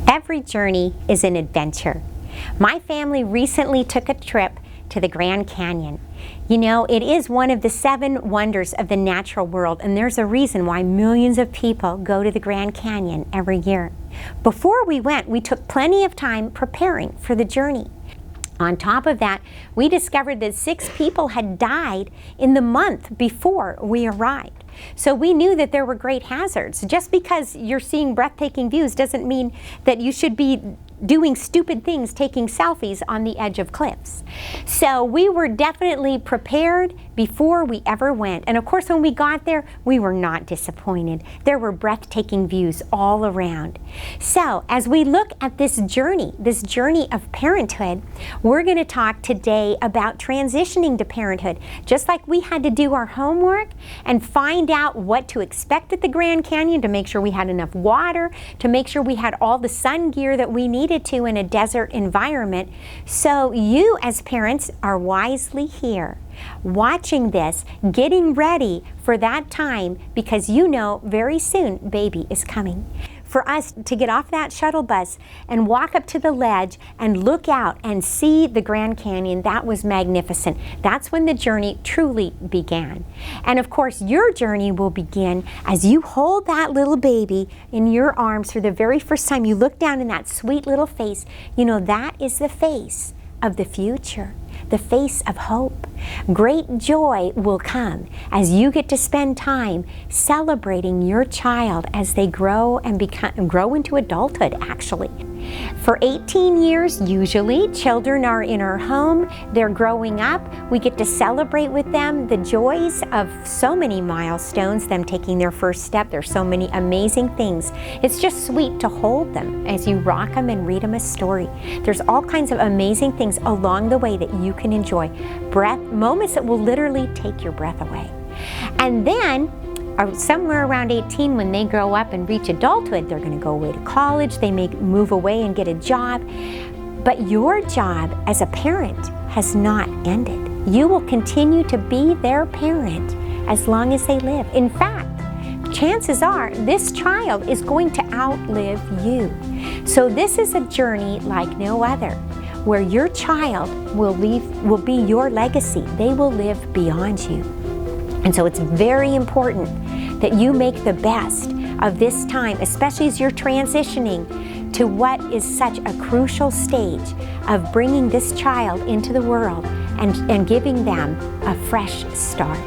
Every journey is an adventure. My family recently took a trip to the Grand Canyon. You know, it is one of the 7 wonders of the natural world, and there's a reason why millions of people go to the Grand Canyon every year. Before we went, we took plenty of time preparing for the journey. On top of that, we discovered that 6 people had died in the month before we arrived. So we knew that there were great hazards. Just because you're seeing breathtaking views doesn't mean that you should be doing stupid things, taking selfies on the edge of cliffs. So we were definitely prepared before we ever went. And of course, when we got there, we were not disappointed. There were breathtaking views all around. So as we look at this journey of parenthood, we're going to talk today about transitioning to parenthood. Just like we had to do our homework and find out what to expect at the Grand Canyon, to make sure we had enough water, to make sure we had all the sun gear that we needed to in a desert environment. So you as parents are wisely here, watching this, getting ready for that time, because you know very soon baby is coming. For us to get off that shuttle bus and walk up to the ledge and look out and see the Grand Canyon, that was magnificent. That's when the journey truly began. And of course, your journey will begin as you hold that little baby in your arms for the very first time. You look down in that sweet little face. You know, that is the face of the future, the face of hope. Great joy will come as you get to spend time celebrating your child as they grow and grow into adulthood, actually. For 18 years, usually, children are in our home, they're growing up. We get to celebrate with them the joys of so many milestones, them taking their first step. There's so many amazing things. It's just sweet to hold them as you rock them and read them a story. There's all kinds of amazing things along the way that you can enjoy. Moments that will literally take your breath away. And then, somewhere around 18, when they grow up and reach adulthood, they're going to go away to college, they may move away and get a job. But your job as a parent has not ended. You will continue to be their parent as long as they live. In fact, chances are this child is going to outlive you. So this is a journey like no other, where your child will be your legacy. They will live beyond you. And so it's very important that you make the best of this time, especially as you're transitioning to what is such a crucial stage of bringing this child into the world and giving them a fresh start.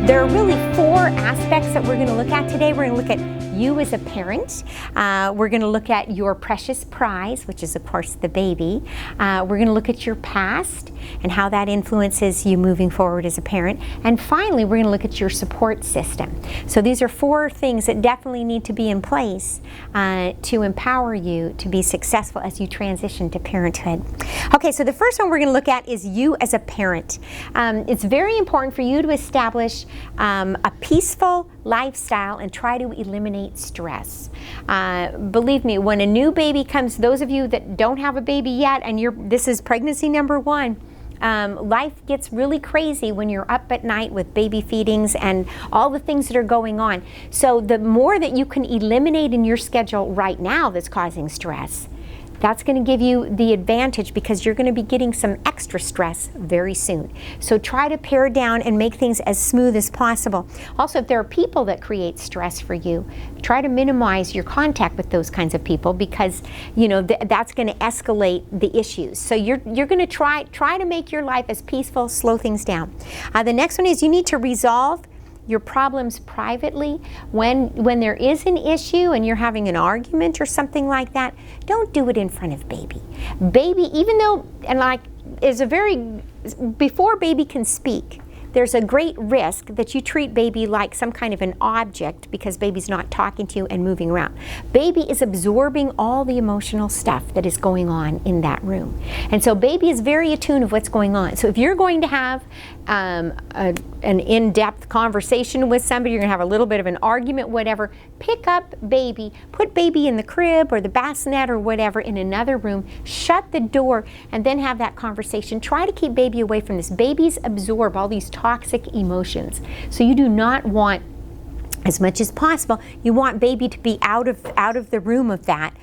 There are really 4 aspects that we're going to look at today. We're going to look at you as a parent. We're going to look at your precious prize, which is of course the baby. We're going to look at your past and how that influences you moving forward as a parent. And finally, we're going to look at your support system. So these are 4 things that definitely need to be in place to empower you to be successful as you transition to parenthood. Okay, so the first one we're going to look at is you as a parent. It's very important for you to establish a peaceful lifestyle and try to eliminate stress. Believe me, when a new baby comes, those of you that don't have a baby yet and this is pregnancy number 1, life gets really crazy when you're up at night with baby feedings and all the things that are going on. So the more that you can eliminate in your schedule right now that's causing stress, that's going to give you the advantage, because you're going to be getting some extra stress very soon. So try to pare down and make things as smooth as possible. Also, if there are people that create stress for you, try to minimize your contact with those kinds of people, because you know that's going to escalate the issues. So you're going to try to make your life as peaceful, slow things down. The next one is you need to resolve your problems privately. When there is an issue and you're having an argument or something like that, don't do it in front of baby. Baby, even though, before baby can speak, there's a great risk that you treat baby like some kind of an object, because baby's not talking to you and moving around. Baby is absorbing all the emotional stuff that is going on in that room. And so baby is very attuned of what's going on. So if you're going to have an in-depth conversation with somebody, you're going to have a little bit of an argument, whatever, pick up baby, put baby in the crib or the bassinet or whatever in another room, shut the door, and then have that conversation. Try to keep baby away from this. Babies absorb all these toxic emotions. So you do not want as much as possible, you want baby to be out of the room of that,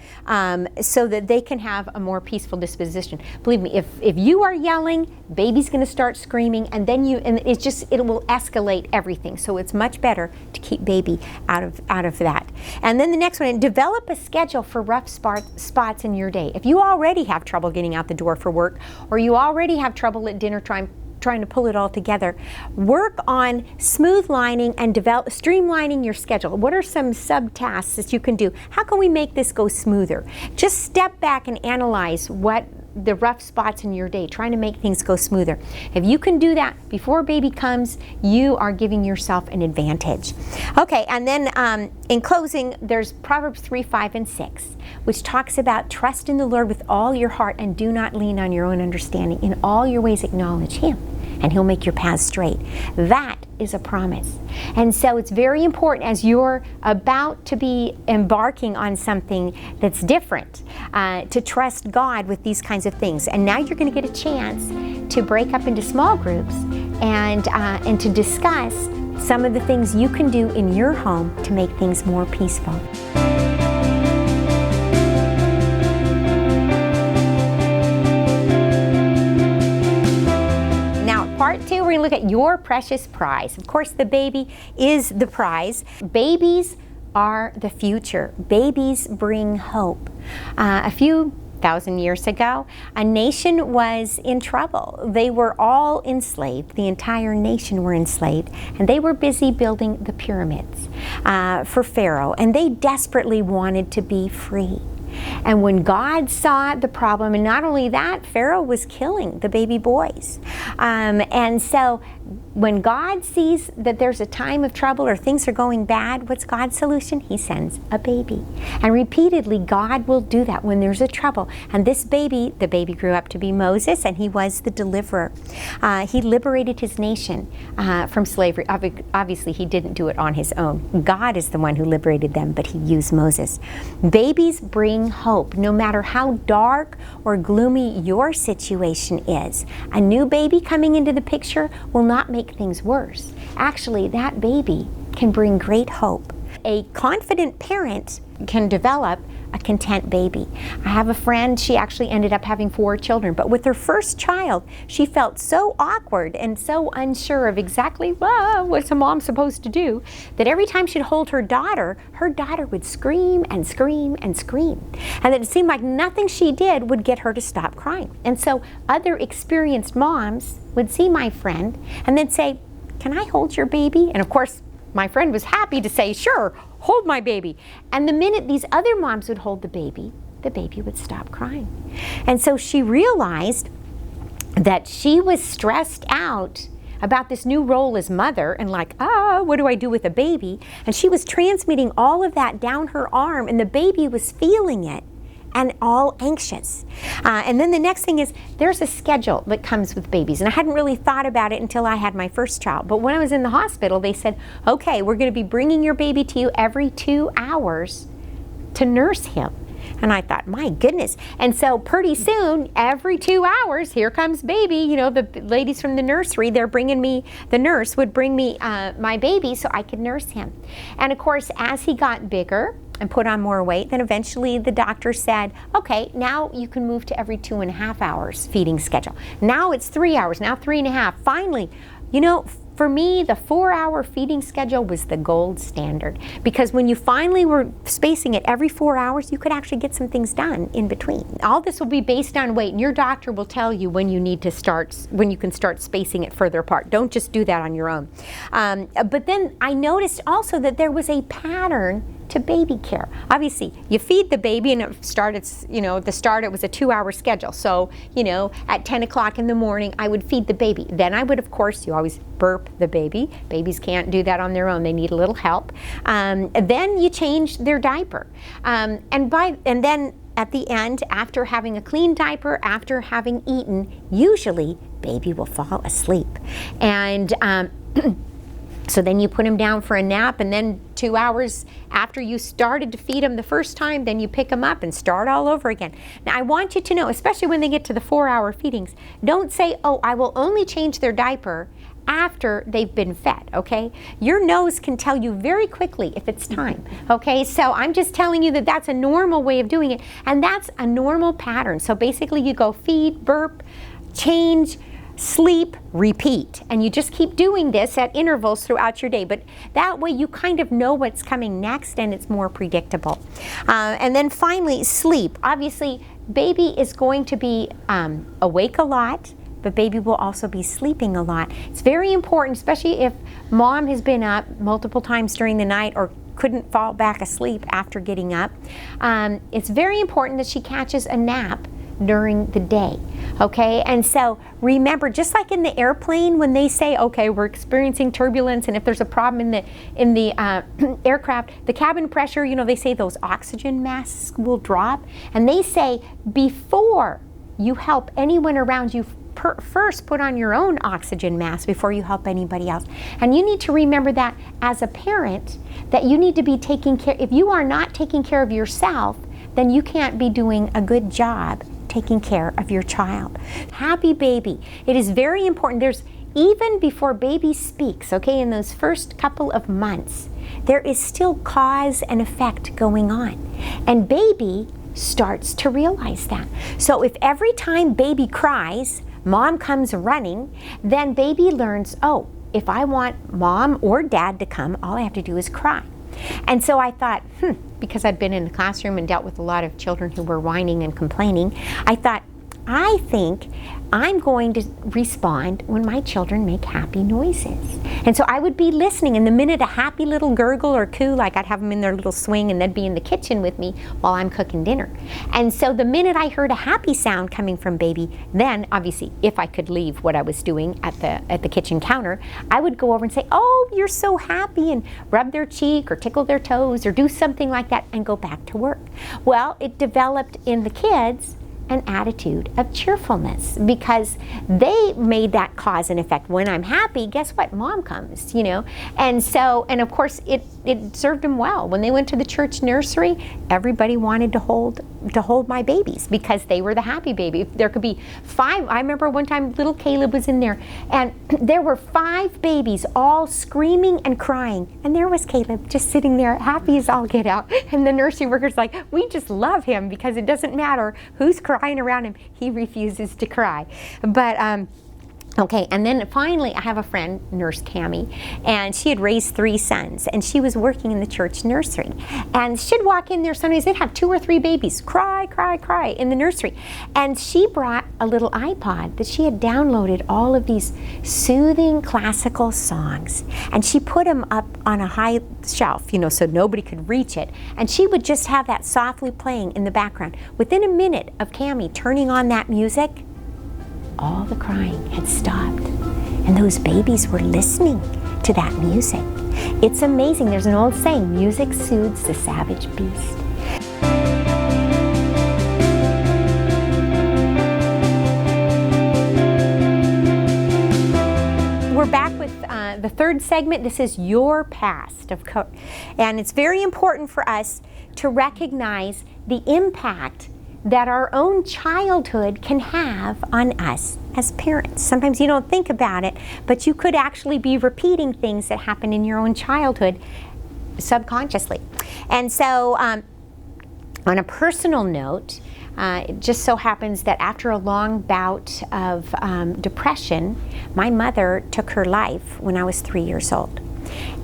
so that they can have a more peaceful disposition. Believe me, if you are yelling, baby's going to start screaming, and then it will escalate everything. So it's much better to keep baby out of that. And then the next one, develop a schedule for rough spots in your day. If you already have trouble getting out the door for work, or you already have trouble at dinner trying to pull it all together, work on smooth lining and streamlining your schedule. What are some sub-tasks that you can do? How can we make this go smoother? Just step back and analyze what the rough spots in your day, trying to make things go smoother. If you can do that before baby comes, you are giving yourself an advantage. Okay, and then in closing, there's Proverbs 3, 5, and 6, which talks about trust in the Lord with all your heart and do not lean on your own understanding. In all your ways acknowledge Him, and He'll make your paths straight. That is a promise. And so it's very important as you're about to be embarking on something that's different, to trust God with these kinds of things. And now you're going to get a chance to break up into small groups and to discuss some of the things you can do in your home to make things more peaceful. Part 2, we're going to look at your precious prize. Of course, the baby is the prize. Babies are the future. Babies bring hope. A few thousand years ago, a nation was in trouble. They were all enslaved. The entire nation were enslaved, and they were busy building the pyramids for Pharaoh, and they desperately wanted to be free. And when God saw the problem, and not only that, Pharaoh was killing the baby boys. And so when God sees that there's a time of trouble or things are going bad, what's God's solution? He sends a baby. And repeatedly, God will do that when there's a trouble. And this baby, the baby grew up to be Moses, and he was the deliverer. He liberated his nation from slavery. Obviously, he didn't do it on his own. God is the one who liberated them, but he used Moses. Babies bring hope. No matter how dark or gloomy your situation is, a new baby coming into the picture will not make things worse. Actually, that baby can bring great hope. A confident parent can develop a content baby. I have a friend, she actually ended up having 4 children, but with her first child, she felt so awkward and so unsure of exactly what's a mom supposed to do, that every time she'd hold her daughter would scream and scream and scream. And it seemed like nothing she did would get her to stop crying. And so other experienced moms would see my friend and then say, "Can I hold your baby?" And of course, my friend was happy to say, "Sure, hold my baby." And the minute these other moms would hold the baby would stop crying. And so she realized that she was stressed out about this new role as mother and like, what do I do with a baby? And she was transmitting all of that down her arm, and the baby was feeling it and all anxious. And then the next thing is there's a schedule that comes with babies. And I hadn't really thought about it until I had my first child. But when I was in the hospital, they said, okay, we're going to be bringing your baby to you every 2 hours to nurse him. And I thought, my goodness. And so pretty soon, every 2 hours, here comes baby. You know, the ladies from the nursery, they're bringing me, the nurse would bring me my baby so I could nurse him. And of course, as he got bigger and put on more weight, then eventually the doctor said, okay, now you can move to every 2.5 hours feeding schedule. Now it's 3 hours, now 3.5. Finally, you know, for me, the 4-hour feeding schedule was the gold standard, because when you finally were spacing it every 4 hours, you could actually get some things done in between. All this will be based on weight, and your doctor will tell you when you need to start, when you can start spacing it further apart. Don't just do that on your own. But then I noticed also that there was a pattern to baby care. Obviously, you feed the baby, and it started, you know, the start, it was a 2-hour schedule. So, you know, at 10 o'clock in the morning, I would feed the baby. Then I would, of course, you always burp the baby. Babies can't do that on their own. They need a little help. Then you change their diaper. And then at the end, after having a clean diaper, after having eaten, usually baby will fall asleep. And so then you put him down for a nap, and then 2 hours after you started to feed him the first time, then you pick him up and start all over again. Now I want you to know, especially when they get to the 4-hour feedings, don't say, oh, I will only change their diaper after they've been fed, okay? Your nose can tell you very quickly if it's time, okay? So I'm just telling you that that's a normal way of doing it, and that's a normal pattern. So basically you go feed, burp, change, sleep, repeat, and you just keep doing this at intervals throughout your day, but that way you kind of know what's coming next and it's more predictable. And then finally, sleep. Obviously, baby is going to be awake a lot, but baby will also be sleeping a lot. It's very important, especially if mom has been up multiple times during the night or couldn't fall back asleep after getting up. It's very important that she catches a nap during the day, okay? And so remember, just like in the airplane when they say, okay, we're experiencing turbulence, and if there's a problem in the aircraft, the cabin pressure, you know, they say those oxygen masks will drop, and they say before you help anyone around you, first put on your own oxygen mask before you help anybody else. And you need to remember that as a parent, that you need to be taking care. If you are not taking care of yourself, then you can't be doing a good job taking care of your child. Happy baby. It is very important. There's, even before baby speaks, okay, in those first couple of months, there is still cause and effect going on. And baby starts to realize that. So if every time baby cries, mom comes running, then baby learns, oh, if I want mom or dad to come, all I have to do is cry. And so I thought, because I've been in the classroom and dealt with a lot of children who were whining and complaining, I thought, I think I'm going to respond when my children make happy noises. And so I would be listening, and the minute a happy little gurgle or coo, like I'd have them in their little swing and they'd be in the kitchen with me while I'm cooking dinner. And so the minute I heard a happy sound coming from baby, then obviously if I could leave what I was doing at the kitchen counter, I would go over and say, oh, you're so happy, and rub their cheek or tickle their toes or do something like that and go back to work. Well, it developed in the kids an attitude of cheerfulness, because they made that cause and effect. When I'm happy, guess what? Mom comes, you know. And so, and of course, it served them well. When they went to the church nursery, everybody wanted to hold my babies because they were the happy baby. There could be 5. I remember one time little Caleb was in there, and there were 5 babies all screaming and crying, and there was Caleb just sitting there happy as all get out. And the nursery worker's like, we just love him because it doesn't matter who's crying around him, he refuses to cry. But okay, and then finally I have a friend, Nurse Cammie, and she had raised 3 sons, and she was working in the church nursery, and she'd walk in there sometimes, they'd have 2 or 3 babies cry, cry, cry in the nursery, and she brought a little iPod that she had downloaded all of these soothing classical songs, and she put them up on a high shelf, you know, so nobody could reach it, and she would just have that softly playing in the background. Within a minute of Cammie turning on that music, all the crying had stopped, and those babies were listening to that music. It's amazing. There's an old saying, music soothes the savage beast. We're back with the third segment. This is your past, and it's very important for us to recognize the impact that our own childhood can have on us as parents. Sometimes you don't think about it, but you could actually be repeating things that happened in your own childhood subconsciously. And so on a personal note, it just so happens that after a long bout of depression, my mother took her life when I was 3 years old.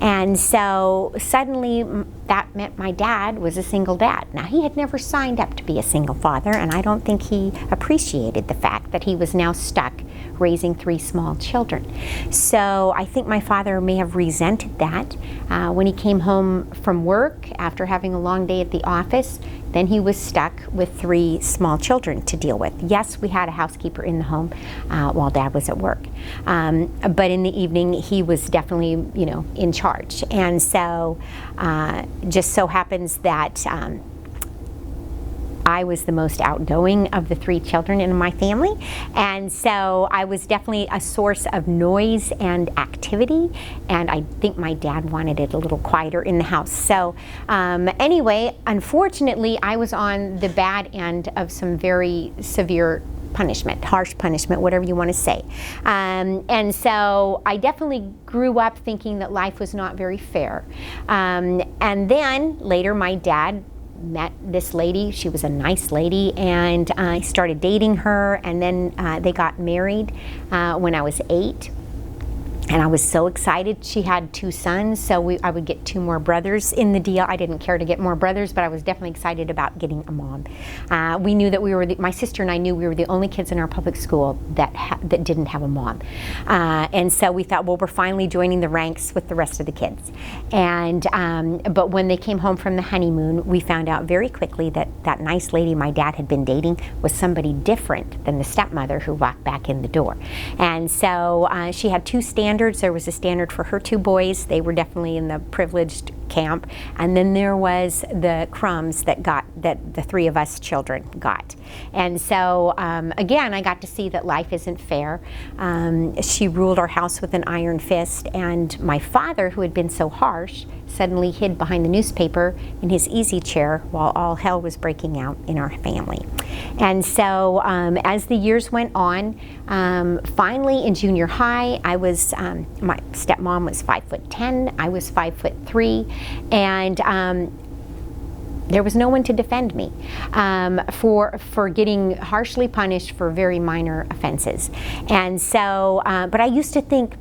And so suddenly that meant my dad was a single dad. Now, he had never signed up to be a single father, and I don't think he appreciated the fact that he was now stuck raising 3 small children. So I think my father may have resented that. When he came home from work after having a long day at the office, then he was stuck with 3 small children to deal with. Yes, we had a housekeeper in the home while Dad was at work. But in the evening, he was definitely, you know, in charge. And so just so happens that I was the most outgoing of the 3 children in my family, and so I was definitely a source of noise and activity, and I think my dad wanted it a little quieter in the house. So anyway, unfortunately, I was on the bad end of some very severe punishment, harsh punishment, whatever you want to say. And so I definitely grew up thinking that life was not very fair. And then later my dad met this lady. She was a nice lady, and I started dating her, and then they got married when I was 8. And I was so excited. She had 2 sons, so I would get 2 more brothers in the deal. I didn't care to get more brothers, but I was definitely excited about getting a mom. We knew that my sister and I knew we were the only kids in our public school that didn't have a mom. And so we thought, well, we're finally joining the ranks with the rest of the kids. And but when they came home from the honeymoon, we found out very quickly that that nice lady my dad had been dating was somebody different than the stepmother who walked back in the door. And so she had 2 standards. There was a standard for her 2 boys. They were definitely in the privileged camp. And then there was the crumbs that the 3 of us children got. And so again, I got to see that life isn't fair. She ruled our house with an iron fist, and my father, who had been so harsh, suddenly hid behind the newspaper in his easy chair while all hell was breaking out in our family. And so as the years went on, finally in junior high, I was, my stepmom was 5'10", I was 5'3", and there was no one to defend me for getting harshly punished for very minor offenses. And so, but I used to think,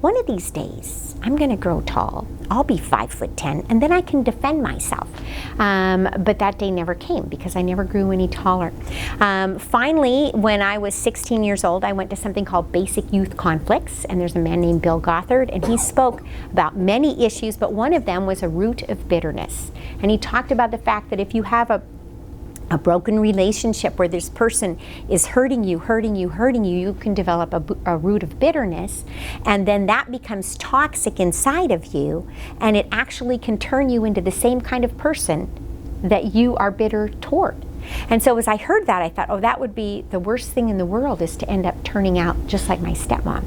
one of these days, I'm going to grow tall. I'll be 5'10", and then I can defend myself. But that day never came because I never grew any taller. Finally, when I was 16 years old, I went to something called Basic Youth Conflicts, and there's a man named Bill Gothard, and he spoke about many issues, but one of them was a root of bitterness. And he talked about the fact that if you have a broken relationship where this person is hurting you, you can develop a root of bitterness, and then that becomes toxic inside of you, and it actually can turn you into the same kind of person that you are bitter toward. And so as I heard that, I thought, oh, that would be the worst thing in the world, is to end up turning out just like my stepmom.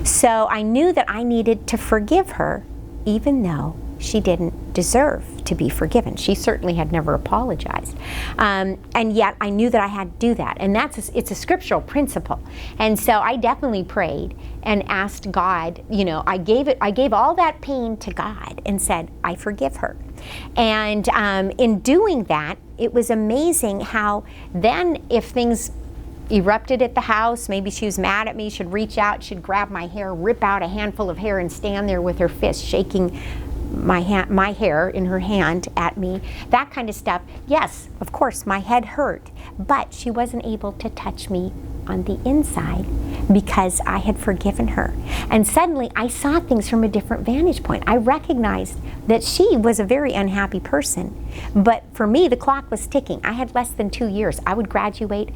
So I knew that I needed to forgive her, even though she didn't deserve to be forgiven. She certainly had never apologized. And yet I knew that I had to do that. And it's a scriptural principle. And so I definitely prayed and asked God, you know, I gave all that pain to God and said, I forgive her. And in doing that, it was amazing how then if things erupted at the house, maybe she was mad at me, she'd reach out, she'd grab my hair, rip out a handful of hair and stand there with her fist shaking my hair in her hand at me, that kind of stuff. Yes, of course, my head hurt, but she wasn't able to touch me on the inside because I had forgiven her. And suddenly I saw things from a different vantage point. I recognized that she was a very unhappy person, but for me, the clock was ticking. I had less than 2 years. I would graduate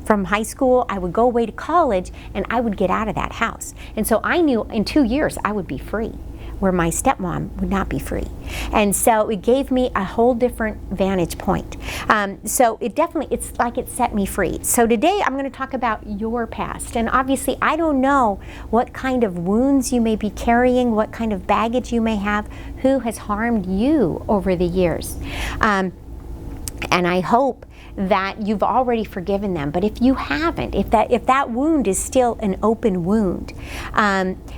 from high school, I would go away to college, and I would get out of that house. And so I knew in 2 years I would be free, where my stepmom would not be free. And so it gave me a whole different vantage point. So it's like it set me free. So today I'm going to talk about your past. And obviously I don't know what kind of wounds you may be carrying, what kind of baggage you may have, who has harmed you over the years. And I hope that you've already forgiven them. But if you haven't, if that wound is still an open wound,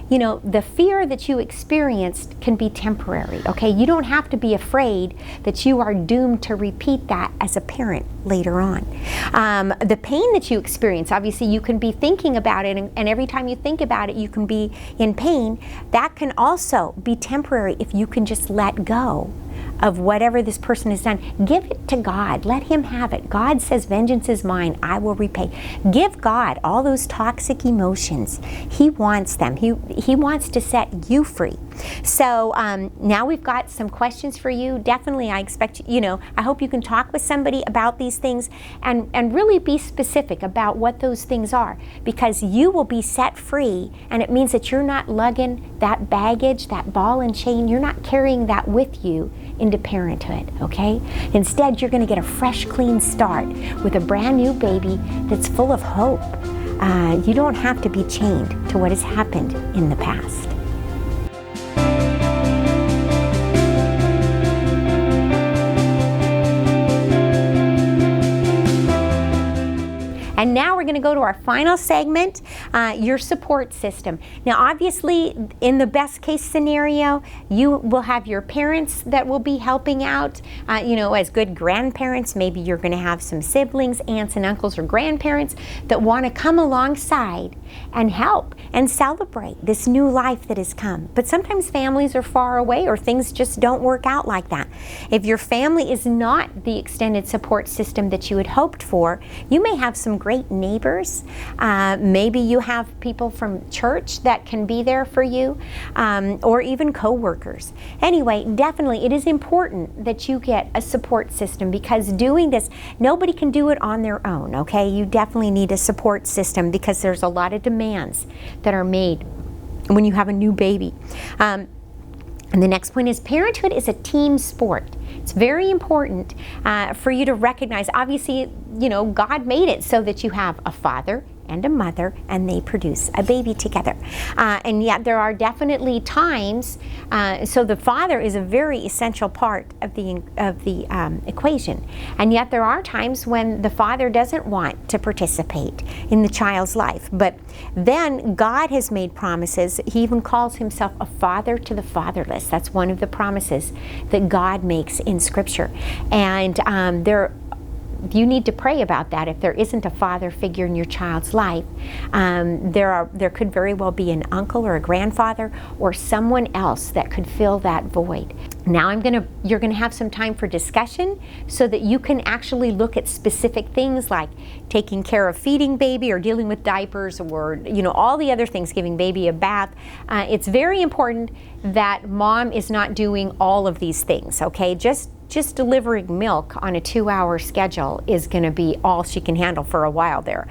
you know, the fear that you experienced can be temporary, okay? You don't have to be afraid that you are doomed to repeat that as a parent later on. The pain that you experience, obviously you can be thinking about it, and every time you think about it, you can be in pain. That can also be temporary if you can just let go of whatever this person has done. Give it to God. Let Him have it. God says, vengeance is mine, I will repay. Give God all those toxic emotions. He wants them. He wants to set you free. So now we've got some questions for you. Definitely, I expect, you know, I hope you can talk with somebody about these things and really be specific about what those things are, because you will be set free, and it means that you're not lugging that baggage, that ball and chain, you're not carrying that with you into parenthood, okay? Instead, you're going to get a fresh, clean start with a brand new baby that's full of hope. You don't have to be chained to what has happened in the past. And now we're going to go to our final segment, your support system. Now, obviously, in the best case scenario, you will have your parents that will be helping out, as good grandparents. Maybe you're going to have some siblings, aunts and uncles, or grandparents that want to come alongside and help and celebrate this new life that has come. But sometimes families are far away, or things just don't work out like that. If your family is not the extended support system that you had hoped for, you may have some great neighbors. Maybe you have people from church that can be there for you, or even co-workers. Anyway, definitely it is important that you get a support system, because doing this, nobody can do it on their own, okay? You definitely need a support system, because there's a lot of demands that are made when you have a new baby. And the next point is, parenthood is a team sport. It's very important for you to recognize, obviously, God made it so that you have a father and a mother, and they produce a baby together. And yet there are definitely times, so the father is a very essential part of the equation. And yet there are times when the father doesn't want to participate in the child's life. But then God has made promises. He even calls himself a father to the fatherless. That's one of the promises that God makes in Scripture. And you need to pray about that. If there isn't a father figure in your child's life, there could very well be an uncle or a grandfather or someone else that could fill that void. Now you're gonna have some time for discussion, so that you can actually look at specific things like taking care of feeding baby, or dealing with diapers, or all the other things, giving baby a bath. It's very important that mom is not doing all of these things, okay? Just delivering milk on a 2-hour schedule is going to be all she can handle for a while there.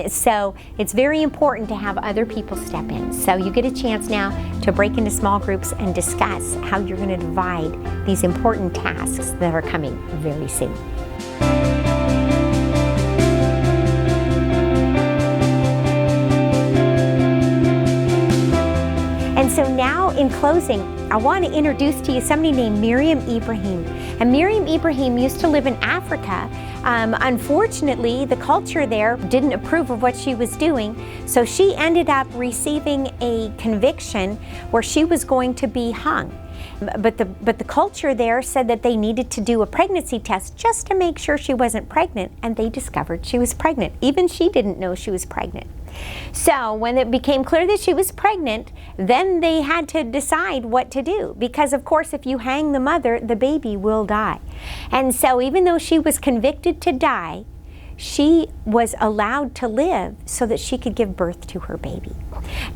So it's very important to have other people step in. So you get a chance now to break into small groups and discuss how you're going to divide these important tasks that are coming very soon. And so now, in closing, I want to introduce to you somebody named Miriam Ibrahim. And Miriam Ibrahim used to live in Africa. Unfortunately, the culture there didn't approve of what she was doing, so she ended up receiving a conviction where she was going to be hung. But the culture there said that they needed to do a pregnancy test just to make sure she wasn't pregnant, and they discovered she was pregnant. Even she didn't know she was pregnant. So when it became clear that she was pregnant, then they had to decide what to do, because of course if you hang the mother, the baby will die. And so even though she was convicted to die, she was allowed to live so that she could give birth to her baby.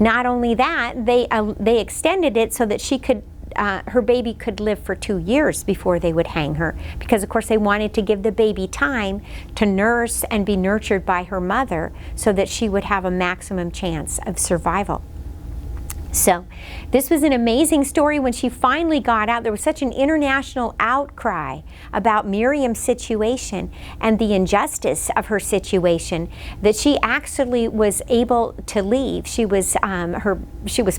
Not only that, they extended it so that she could her baby could live for 2 years before they would hang her, because of course they wanted to give the baby time to nurse and be nurtured by her mother so that she would have a maximum chance of survival. So this was an amazing story. When she finally got out, there was such an international outcry about Miriam's situation and the injustice of her situation that she actually was able to leave. She was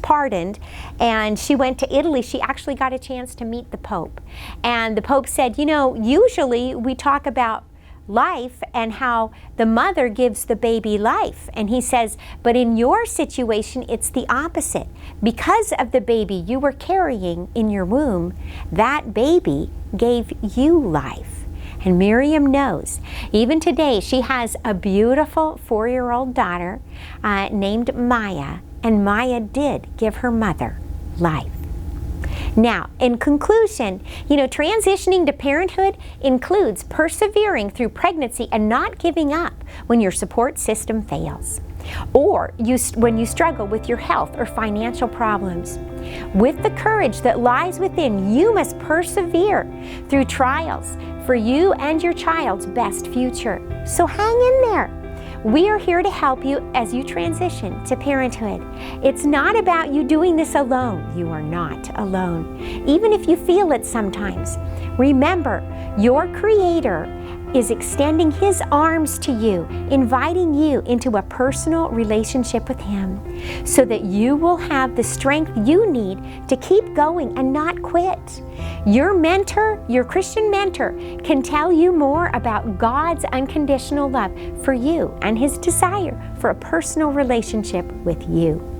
pardoned, and she went to Italy. She actually got a chance to meet the Pope. And the Pope said, usually we talk about life and how the mother gives the baby life. And he says, but in your situation, it's the opposite. Because of the baby you were carrying in your womb, that baby gave you life. And Miriam knows. Even today, she has a beautiful 4-year-old daughter named Maya, and Maya did give her mother life. Now, in conclusion, transitioning to parenthood includes persevering through pregnancy and not giving up when your support system fails, or when you struggle with your health or financial problems. With the courage that lies within, you must persevere through trials for you and your child's best future. So hang in there. We are here to help you as you transition to parenthood. It's not about you doing this alone. You are not alone, even if you feel it sometimes. Remember, your Creator is extending His arms to you, inviting you into a personal relationship with Him so that you will have the strength you need to keep going and not quit. Your mentor, your Christian mentor, can tell you more about God's unconditional love for you and His desire for a personal relationship with you.